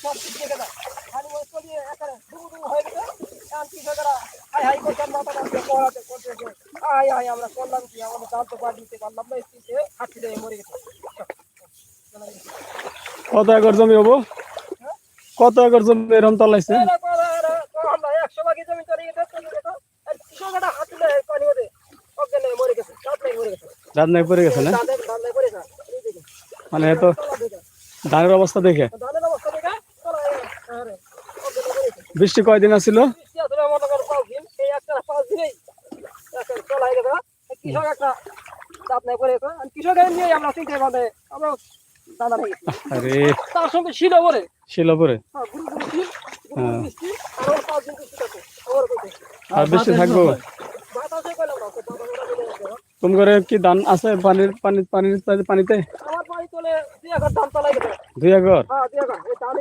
সব দেখে দাও খালি ওই চলিয়ে একারে ডুবু হয়ে গেছে কারণ কৃষকেরা হাই হাই করছেন মাথা মারতে পড়াতে করতে হাই হাই আমরা করলাম কি আমাদের দাম তো বাদ দিতে পারলাম না স্ত্রীতে হাঁটতে দিয়ে মরে গেছে কত একর জমি হবো কত একর জমি এরকম তলাইছে 100 ভাগই জমি চলে গেছে আর কৃষকেরা হাঁটলে পানি ওদের অজ্ঞানে মরে গেছে মরে গেছে ধান নাই পড়ে গেছে না দাঁড়ায় পড়ে গেছে এই দেখে মানে এত ধানের অবস্থা দেখে দাঁড়ানোর অবস্থা দেখে চলো আরে অজ্ঞানে মরে গেছে বৃষ্টি কয়দিন আছিল বৃষ্টি আসলে মনে করো 5 দিন এই একটা 5 দিনেই এখন চলাই গেছে কৃষক একটা দাঁত নাই পড়ে গেছে আর কৃষকের নিয়ে আমরা চিন্তা বাদে আমরা দাদা নেই আরে তার সঙ্গে ছিল পরে শিলপুরে হ্যাঁ গুরু গুরু ছিল গুরু বৃষ্টি আর 5 দিন বৃষ্টি থাকে ওর কইতে আর বৃষ্টি থাকবো বাতাসে কইলাম না বাতাসটা বলে দাও তুম করে কি ধান আছে পানিতে আমার বাড়ি চলে 2 একর ধান তলাই গেছে 2 একর হ্যাঁ 2 একর এই ধান